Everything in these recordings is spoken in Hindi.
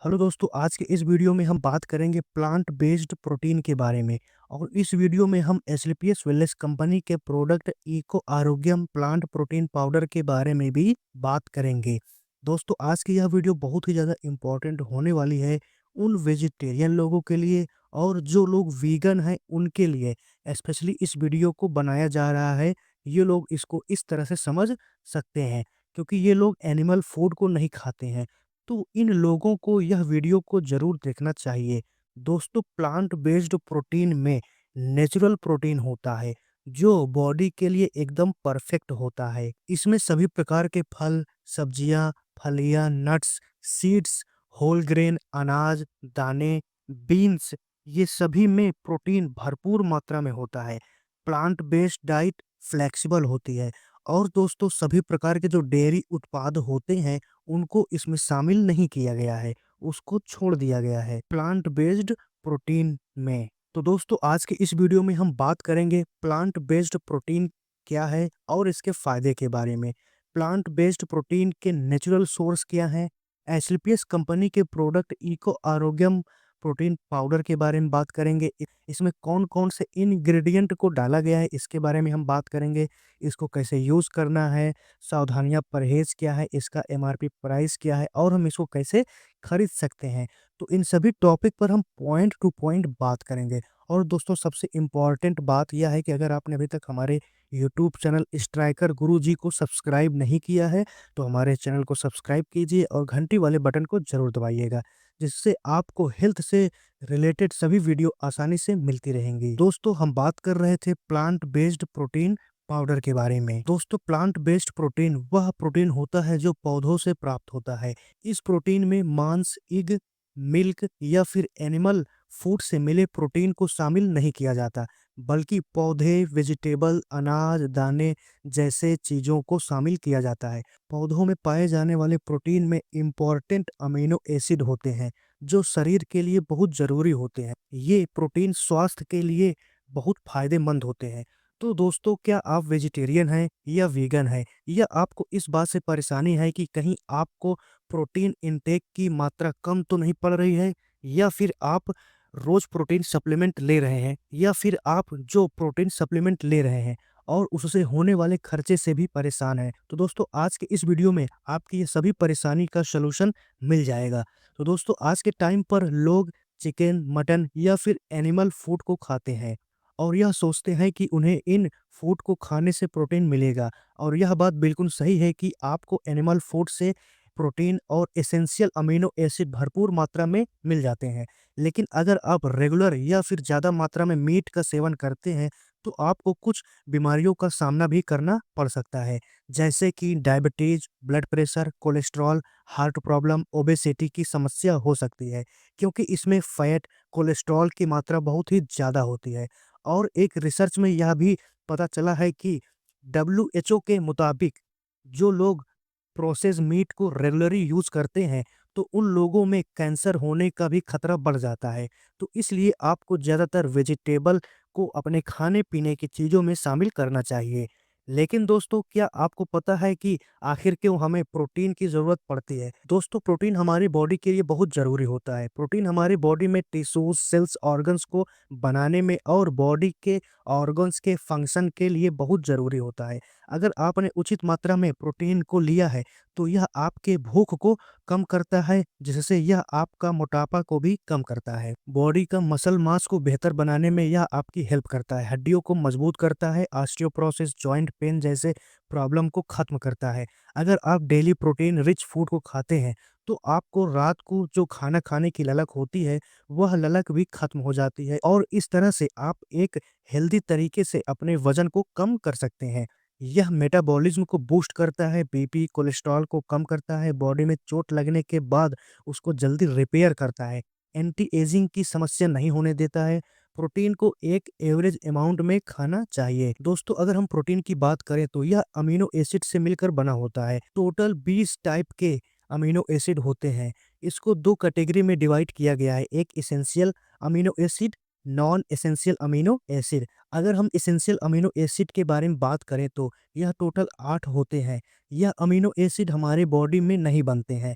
हेलो दोस्तों, आज के इस वीडियो में हम बात करेंगे प्लांट बेस्ड प्रोटीन के बारे में। और इस वीडियो में हम एसलीपीएस वेलनेस कंपनी के प्रोडक्ट इको आरोग्यम प्लांट प्रोटीन पाउडर के बारे में भी बात करेंगे। दोस्तों, आज की यह वीडियो बहुत ही ज़्यादा इम्पोर्टेंट होने वाली है उन वेजिटेरियन लोगों के लिए और जो लोग वीगन हैं उनके लिए। स्पेशली इस वीडियो को बनाया जा रहा है, ये लोग इसको इस तरह से समझ सकते हैं क्योंकि ये लोग एनिमल फूड को नहीं खाते हैं। तो इन लोगों को यह वीडियो को ज़रूर देखना चाहिए। दोस्तों, प्लांट बेस्ड प्रोटीन में नेचुरल प्रोटीन होता है जो बॉडी के लिए एकदम परफेक्ट होता है। इसमें सभी प्रकार के फल, सब्जियां, फलियां, नट्स, सीड्स, होल ग्रेन, अनाज, दाने, बीन्स, ये सभी में प्रोटीन भरपूर मात्रा में होता है। प्लांट बेस्ड डाइट फ्लेक्सिबल होती है और दोस्तों सभी प्रकार के जो डेयरी उत्पाद होते हैं उनको इसमें शामिल नहीं किया गया है, उसको छोड़ दिया गया है प्लांट बेस्ड प्रोटीन में। तो दोस्तों, आज के इस वीडियो में हम बात करेंगे प्लांट बेस्ड प्रोटीन क्या है और इसके फायदे के बारे में। प्लांट बेस्ड प्रोटीन के नेचुरल सोर्स क्या हैं, एसलीपीएस कंपनी के प्रोडक्ट इको आरोग्यम प्रोटीन पाउडर के बारे में बात करेंगे। इसमें कौन-कौन से इंग्रेडिएंट को डाला गया है इसके बारे में हम बात करेंगे। इसको कैसे यूज़ करना है, सावधानियाँ परहेज़ क्या है, इसका एमआरपी प्राइस क्या है और हम इसको कैसे खरीद सकते हैं। तो इन सभी टॉपिक पर हम पॉइंट टू पॉइंट बात करेंगे। और दोस्तों, सबसे इम्पोर्टेंट बात यह है कि अगर आपने अभी तक हमारे यूट्यूब चैनल स्ट्राइकर गुरुजी को सब्सक्राइब नहीं किया है, तो हमारे चैनल को सब्सक्राइब कीजिए और घंटी वाले बटन को ज़रूर दबाइएगा, जिससे आपको हेल्थ से रिलेटेड सभी वीडियो आसानी से मिलती रहेंगी। दोस्तों, हम बात कर रहे थे प्लांट बेस्ड प्रोटीन पाउडर के बारे में। दोस्तों, प्लांट बेस्ड प्रोटीन वह प्रोटीन होता है जो पौधों से प्राप्त होता है। इस प्रोटीन में मांस, एग, मिल्क या फिर एनिमल फूड से मिले प्रोटीन को शामिल नहीं किया जाता, बल्कि पौधे, वेजिटेबल, अनाज, दाने जैसे चीजों को शामिल किया जाता है। पौधों में पाए जाने वाले प्रोटीन में इम्पोर्टेंट अमीनो एसिड होते हैं जो शरीर के लिए बहुत जरूरी होते हैं। ये प्रोटीन स्वास्थ्य के लिए बहुत फायदेमंद होते हैं। तो दोस्तों, क्या आप वेजिटेरियन हैं या वीगन हैं, या आपको इस बात से परेशानी है कि कहीं आपको प्रोटीन इनटेक की मात्रा कम तो नहीं पड़ रही है, या फिर आप रोज प्रोटीन सप्लीमेंट ले रहे हैं, या फिर आप जो प्रोटीन सप्लीमेंट ले रहे हैं और उससे होने वाले खर्चे से भी परेशान हैं। तो दोस्तों, आज के इस वीडियो में आपकी ये सभी परेशानी का सलूशन मिल जाएगा। तो दोस्तों, आज के टाइम पर लोग चिकन, मटन या फिर एनिमल फूड को खाते हैं और यह सोचते हैं कि उन्हें इन फूड को खाने से प्रोटीन मिलेगा। और यह बात बिल्कुल सही है कि आपको एनिमल फूड से प्रोटीन और एसेंशियल अमीनो एसिड भरपूर मात्रा में मिल जाते हैं। लेकिन अगर आप रेगुलर या फिर ज़्यादा मात्रा में मीट का सेवन करते हैं, तो आपको कुछ बीमारियों का सामना भी करना पड़ सकता है, जैसे कि diabetes, blood pressure, cholesterol, heart problem, obesity की समस्या हो सकती है, क्योंकि इसमें फैट, कोलेस्ट्रॉल की मात्रा बहुत ही ज़्यादा होती है। और एक रिसर्च में यह भी पता चला है कि डब्ल्यूएचओ के मुताबिक जो लोग प्रोसेस्ड मीट को रेगुलरली यूज़ करते हैं, तो उन लोगों में कैंसर होने का भी खतरा बढ़ जाता है। तो इसलिए आपको ज़्यादातर वेजिटेबल को अपने खाने-पीने की चीज़ों में शामिल करना चाहिए। लेकिन दोस्तों, क्या आपको पता है कि आखिर क्यों हमें प्रोटीन की ज़रूरत पड़ती है? दोस्तों, प्रोटीन हमारी बॉडी के लिए बहुत ज़रूरी होता है। प्रोटीन हमारी बॉडी में टिश्यूज़, सेल्स, ऑर्गन्स को बनाने में और बॉडी के ऑर्गन्स के फंक्शन के लिए बहुत ज़रूरी होता है। अगर आपने उचित मात्रा में प्रोटीन को लिया है, तो यह आपके भूख को कम करता है, जिससे यह आपका मोटापा को भी कम करता है। बॉडी का मसल मास को बेहतर बनाने में यह आपकी हेल्प करता है, हड्डियों को मजबूत करता है, ऑस्टियोपोरोसिस, जॉइंट पेन जैसे प्रॉब्लम को खत्म करता है। अगर आप डेली प्रोटीन रिच फूड को खाते हैं, तो आपको रात को जो खाना खाने की ललक होती है, वह ललक भी खत्म हो जाती है और इस तरह से आप एक हेल्दी तरीके से अपने वजन को कम कर सकते हैं। यह मेटाबॉलिज्म को बूस्ट करता है, बीपी, कोलेस्ट्रॉल को कम करता है, बॉडी में चोट लगने के बाद उसको जल्दी रिपेयर करता है, एंटी एजिंग की समस्या नहीं होने देता है। प्रोटीन को एक एवरेज अमाउंट में खाना चाहिए। दोस्तों, अगर हम प्रोटीन की बात करें तो यह अमीनो एसिड से मिलकर बना होता है। टोटल 20 टाइप के अमीनो एसिड होते हैं। इसको 2 कैटेगरी में डिवाइड किया गया है, एक essential amino acid, non essential amino acid. अगर हम एसेंशियल अमीनो एसिड के बारे में बात करें तो यह टोटल 8 होते हैं। यह अमीनो एसिड हमारे बॉडी में नहीं बनते हैं।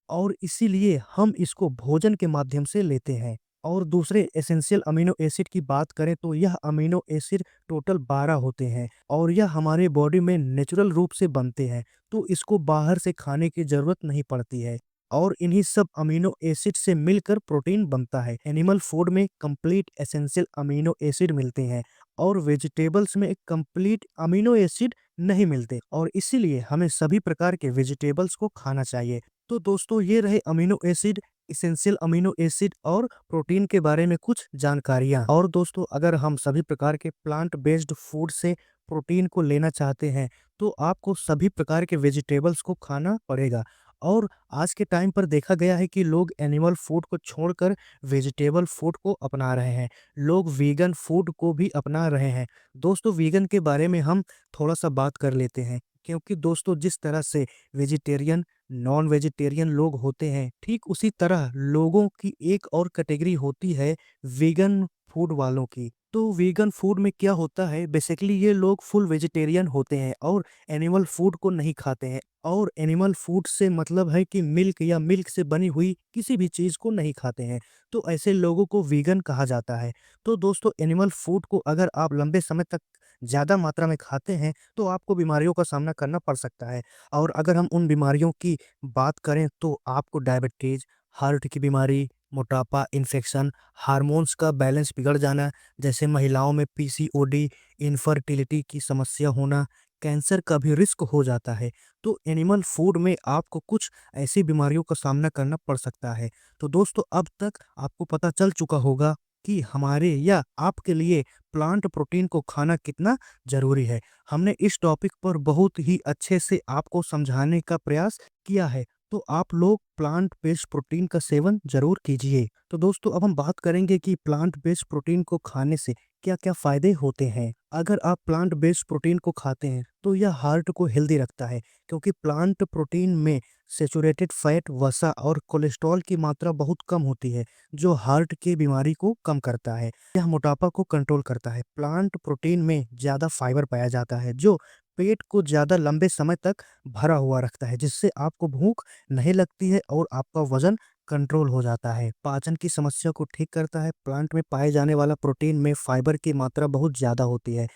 और इसीलिए हम इसको भोजन के माध्यम से लेते हैं। और दूसरे एसेंशियल अमीनो एसिड की बात करें तो यह अमीनो एसिड टोटल 12 होते हैं और यह हमारे बॉडी में नेचुरल रूप से बनते हैं, तो इसको बाहर से खाने की ज़रूरत नहीं पड़ती है। और इन्हीं सब अमीनो एसिड से मिलकर प्रोटीन बनता है। एनिमल फूड में कंप्लीट एसेंशियल अमीनो एसिड मिलते हैं और वेजिटेबल्स में कंप्लीट अमीनो एसिड नहीं मिलते, और इसीलिए हमें सभी प्रकार के वेजिटेबल्स को खाना चाहिए। तो दोस्तों, ये रहे amino acid, essential amino acid और प्रोटीन के बारे में कुछ जानकारियाँ। और दोस्तों, अगर हम सभी प्रकार के प्लांट बेस्ड फूड से प्रोटीन को लेना चाहते हैं, तो आपको सभी प्रकार के वेजिटेबल्स को खाना पड़ेगा। और आज के टाइम पर देखा गया है कि लोग एनिमल फूड को छोड़कर वेजिटेबल फूड को अपना रहे हैं। लोग वीगन फूड को भी अपना रहे हैं। दोस्तों, वीगन के बारे में हम थोड़ा-सा बात कर लेते हैं, क्योंकि दोस्तों जिस तरह से वेजिटेरियन, नॉन वेजिटेरियन लोग होते हैं, ठीक उसी तरह लोगों की एक और कैटेगरी होती है वीगन फूड वालों की। तो वीगन फूड में क्या होता है, बेसिकली ये लोग फुल वेजिटेरियन होते हैं और एनिमल फूड को नहीं खाते हैं। और एनिमल फूड से मतलब है कि मिल्क या मिल्क से बनी हुई किसी भी चीज़ को नहीं खाते हैं। तो ऐसे लोगों को वीगन कहा जाता है। तो दोस्तों, एनिमल फूड को अगर आप लंबे समय तक ज़्यादा मात्रा में खाते हैं, तो आपको बीमारियों का सामना करना पड़ सकता है। और अगर हम उन बीमारियों की बात करें तो आपको डायबिटीज़, हार्ट की बीमारी, मोटापा, इन्फेक्शन, हार्मोन्स का बैलेंस बिगड़ जाना, जैसे महिलाओं में पीसीओडी, इनफर्टिलिटी की समस्या होना, कैंसर का भी रिस्क हो जाता है। तो एनिमल फूड में आपको कुछ ऐसी बीमारियों का सामना करना पड़ सकता है। तो दोस्तों, अब तक आपको पता चल चुका होगा कि हमारे या आपके लिए प्लांट प्रोटीन को खाना कितना ज़रूरी है। हमने इस टॉपिक पर बहुत ही अच्छे से आपको समझाने का प्रयास किया है। तो आप लोग प्लांट बेस्ड प्रोटीन का सेवन ज़रूर कीजिए। तो दोस्तों, अब हम बात करेंगे कि प्लांट बेस्ड प्रोटीन को खाने से क्या-क्या फ़ायदे होते हैं। अगर आप प्लांट बेस्ड प्रोटीन को खाते हैं, तो यह हार्ट को हेल्दी रखता है, क्योंकि प्लांट प्रोटीन में सैचुरेटेड फैट, वसा और कोलेस्ट्रॉल की मात्रा बहुत कम होती है, जो हार्ट की बीमारी को कम करता है। यह मोटापा को कंट्रोल करता है। प्लांट प्रोटीन में ज़्यादा फाइबर पाया जाता है, जो पेट को ज़्यादा लंबे समय तक भरा हुआ रखता है, जिससे आपको भूख नहीं लगती है और आपका वज़न कंट्रोल हो जाता है। पाचन की समस्या को ठीक करता है। प्लांट में पाए जाने वाला प्रोटीन में फाइबर की मात्रा बहुत ज़्यादा होती है,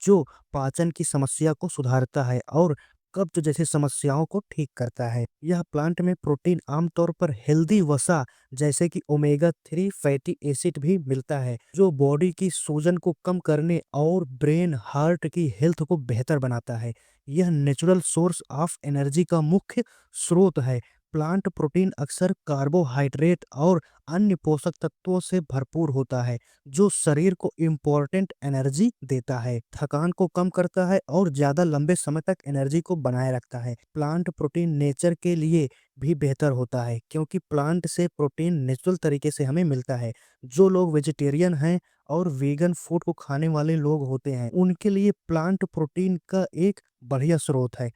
जो पाचन की समस्या को सुधारता है और कब्ज़ जैसी समस्याओं को ठीक करता है। यह प्लांट में प्रोटीन आमतौर पर हेल्दी वसा, जैसे कि ओमेगा 3 फैटी एसिड भी मिलता है, जो बॉडी की सूजन को कम करने और ब्रेन, हार्ट की हेल्थ को बेहतर बनाता है। यह नेचुरल सोर्स ऑफ एनर्जी का मुख्य स्रोत है। प्लांट प्रोटीन अक्सर कार्बोहाइड्रेट और अन्य पोषक तत्वों से भरपूर होता है, जो शरीर को इम्पोर्टेंट एनर्जी देता है, थकान को कम करता है और ज़्यादा लंबे समय तक एनर्जी को बनाए रखता है। प्लांट प्रोटीन नेचर के लिए भी बेहतर होता है, क्योंकि प्लांट से प्रोटीन नेचुरल तरीके से हमें मिलता है। जो लोग वेजिटेरियन हैं और वीगन फूड को खाने वाले लोग होते हैं, उनके लिए प्लांट प्रोटीन का एक बढ़िया स्रोत है।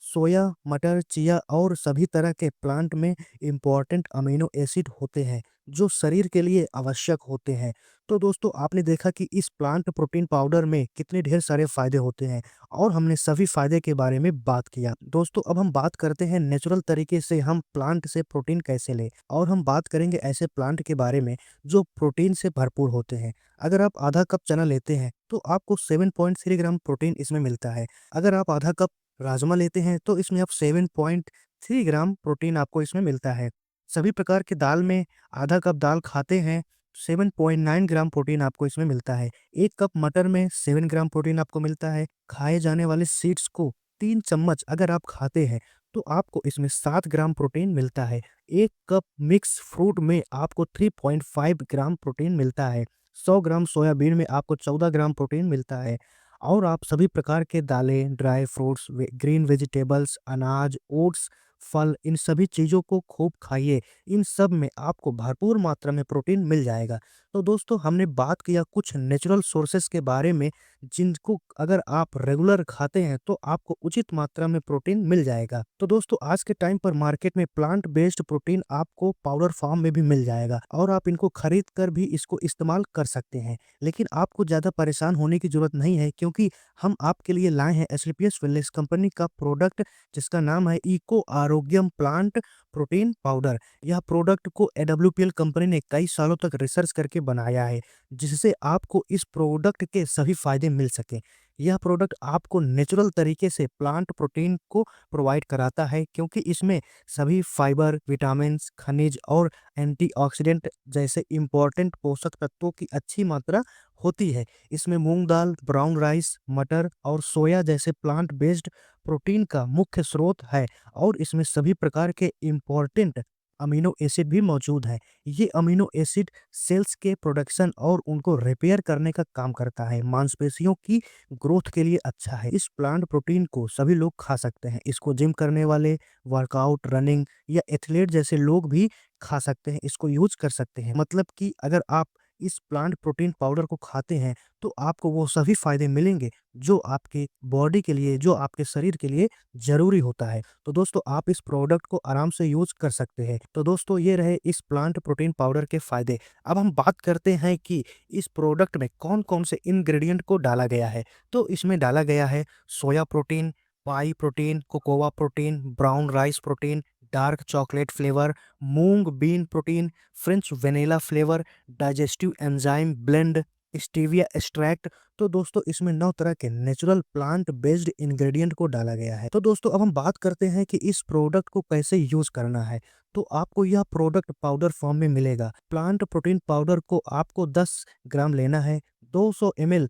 सोया, मटर, चिया और सभी तरह के प्लांट में इम्पोर्टेंट अमीनो एसिड होते हैं, जो शरीर के लिए आवश्यक होते हैं। तो दोस्तों, आपने देखा कि इस प्लांट प्रोटीन पाउडर में कितने ढेर सारे फ़ायदे होते हैं और हमने सभी फ़ायदे के बारे में बात किया। दोस्तों, अब हम बात करते हैं नेचुरल तरीके से हम प्लांट से प्रोटीन कैसे लें, और हम बात करेंगे ऐसे प्लांट के बारे में जो प्रोटीन से भरपूर होते हैं। अगर आप आधा कप चना लेते हैं, तो आपको 7.3 ग्राम प्रोटीन इसमें मिलता है। अगर आप आधा कप राजमा लेते हैं, तो इसमें आप 7.3 ग्राम प्रोटीन आपको इसमें मिलता है। सभी प्रकार के दाल में आधा कप दाल खाते हैं, 7.9 ग्राम प्रोटीन आपको इसमें मिलता है। 1 कप मटर में 7 ग्राम प्रोटीन आपको मिलता है। खाए जाने वाले सीड्स को 3 चम्मच अगर आप खाते हैं, तो आपको इसमें 7 ग्राम प्रोटीन मिलता है। 1 कप मिक्स फ्रूट में आपको 3.5 ग्राम प्रोटीन मिलता है। 100 ग्राम सोयाबीन में आपको 14 ग्राम प्रोटीन मिलता है। और आप सभी प्रकार के दालें, ड्राई फ्रूट्स, ग्रीन वेजिटेबल्स, अनाज, ओट्स, फल, इन सभी चीज़ों को खूब खाइए। इन सब में आपको भरपूर मात्रा में प्रोटीन मिल जाएगा। तो दोस्तों, हमने बात किया कुछ नेचुरल सोर्सेस के बारे में, जिनको अगर आप रेगुलर खाते हैं तो आपको उचित मात्रा में प्रोटीन मिल जाएगा। तो दोस्तों, आज के टाइम पर मार्केट में प्लांट बेस्ड प्रोटीन आपको पाउडर फॉर्म में भी मिल जाएगा और आप इनको खरीद कर भी इसको इस्तेमाल कर सकते हैं। लेकिन आपको ज़्यादा परेशान होने की ज़रूरत नहीं है, क्योंकि हम आपके लिए लाए हैं एसलीपीएस वेलनेस कंपनी का प्रोडक्ट, जिसका नाम है इको आरोग्यम प्लांट प्रोटीन पाउडर। यह प्रोडक्ट को एडब्ल्यूपीएल कंपनी ने कई सालों तक रिसर्च करके बनाया है, जिससे आपको इस प्रोडक्ट के सभी फायदे मिल सकें। यह प्रोडक्ट आपको नेचुरल तरीके से प्लांट प्रोटीन को प्रोवाइड कराता है, क्योंकि इसमें सभी फाइबर, विटामिन्स, खनिज और एंटीऑक्सीडेंट जैसे इंपॉर्टेंट पोषक तत्वों की अच्छी मात्रा होती है। इसमें मूंग दाल, ब्राउन राइस, मटर और सोया जैसे प्लांट बेस्ड प्रोटीन का मुख्य स्रोत है, और इसमें सभी प्रकार के इंपॉर्टेंट अमीनो एसिड भी मौजूद हैं। ये अमीनो एसिड सेल्स के प्रोडक्शन और उनको रिपेयर करने का काम करता है। मांसपेशियों की ग्रोथ के लिए अच्छा है। इस प्लांट प्रोटीन को सभी लोग खा सकते हैं। इसको जिम करने वाले, वर्कआउट, रनिंग या एथलीट जैसे लोग भी खा सकते हैं, इसको यूज़ कर सकते हैं। मतलब कि अगर आप इस प्लांट प्रोटीन पाउडर को खाते हैं, तो आपको वो सभी फ़ायदे मिलेंगे जो आपके बॉडी के लिए, जो आपके शरीर के लिए ज़रूरी होता है। तो दोस्तों, आप इस प्रोडक्ट को आराम से यूज़ कर सकते हैं। तो दोस्तों, ये रहे इस प्लांट प्रोटीन पाउडर के फ़ायदे। अब हम बात करते हैं कि इस प्रोडक्ट में कौन-कौन से इंग्रीडिएंट को डाला गया है। तो इसमें डाला गया है soya protein, pea protein, cocoa protein, brown rice protein, dark chocolate flavour, मूंग bean protein, French vanilla flavour, digestive enzyme blend, stevia extract. तो दोस्तों, इसमें 9 तरह के नेचुरल प्लांट बेस्ड इंग्रेडिएंट को डाला गया है। तो दोस्तों, अब हम बात करते हैं कि इस प्रोडक्ट को कैसे यूज करना है। तो आपको यह प्रोडक्ट पाउडर फॉर्म में मिलेगा। प्लांट प्रोटीन पाउडर को आपको 10 ग्राम लेना है। 200 ml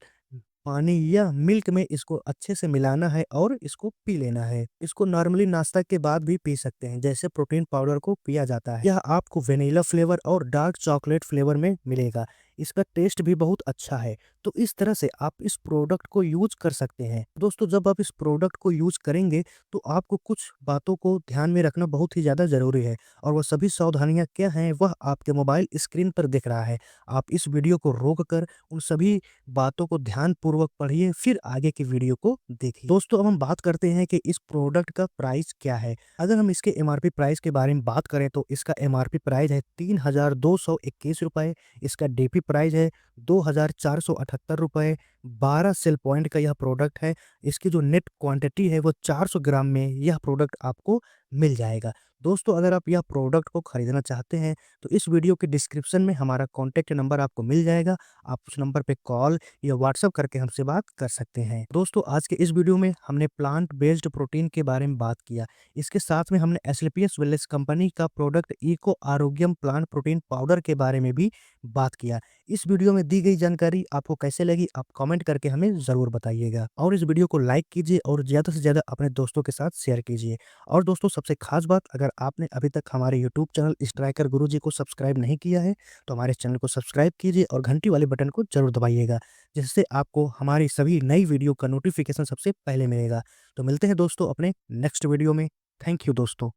पानी या मिल्क में इसको अच्छे से मिलाना है और इसको पी लेना है। इसको नॉर्मली नाश्ता के बाद भी पी सकते हैं, जैसे प्रोटीन पाउडर को पिया जाता है। यह आपको वेनिला फ्लेवर और डार्क चॉकलेट फ्लेवर में मिलेगा। इसका टेस्ट भी बहुत अच्छा है। तो इस तरह से आप इस प्रोडक्ट को यूज कर सकते हैं। दोस्तों, जब आप इस प्रोडक्ट को यूज करेंगे, तो आपको कुछ बातों को ध्यान में रखना बहुत ही ज़्यादा ज़रूरी है, और वो सभी सावधानियाँ क्या हैं, वह आपके मोबाइल स्क्रीन पर दिख रहा है। आप इस वीडियो को रोक कर उन सभी बातों को ध्यानपूर्वक पढ़िए, फिर आगे की वीडियो को देखिए। दोस्तों, अब हम बात करते हैं कि इस प्रोडक्ट का प्राइस क्या है। अगर हम इसके एमआरपी प्राइस के बारे में बात करें, तो इसका एमआरपी प्राइस है ₹3221। इसका डीपी प्राइस है ₹2478। 12 सेल पॉइंट का यह प्रोडक्ट है। इसकी जो नेट क्वांटिटी है वो 400 ग्राम में यह प्रोडक्ट आपको मिल जाएगा। दोस्तों, अगर आप यह प्रोडक्ट को खरीदना चाहते हैं, तो इस वीडियो के डिस्क्रिप्शन में हमारा कॉन्टैक्ट नंबर आपको मिल जाएगा। आप उस नंबर पे कॉल या व्हाट्सएप करके हमसे बात कर सकते हैं। दोस्तों, आज के इस वीडियो में हमने प्लांट बेस्ड प्रोटीन के बारे में बात किया। इसके साथ में हमने एसलीपीएस वेलनेस कंपनी का प्रोडक्ट इको आरोग्यम प्लांट प्रोटीन पाउडर के बारे में भी बात किया। इस वीडियो में दी गई जानकारी आपको कैसे लगी, आप कमेंट करके हमें ज़रूर बताइएगा, और इस वीडियो को लाइक कीजिए और ज़्यादा से ज़्यादा अपने दोस्तों के साथ शेयर कीजिए। और दोस्तों, सबसे खास बात, अगर आपने अभी तक हमारे यूट्यूब चैनल स्ट्राइकर गुरुजी को सब्सक्राइब नहीं किया है, तो हमारे चैनल को सब्सक्राइब कीजिए और घंटी वाले बटन को ज़रूर दबाइएगा, जिससे आपको हमारी सभी नई वीडियो का नोटिफिकेशन सबसे पहले मिलेगा। तो मिलते हैं दोस्तों अपने नेक्स्ट वीडियो में। थैंक यू दोस्तों।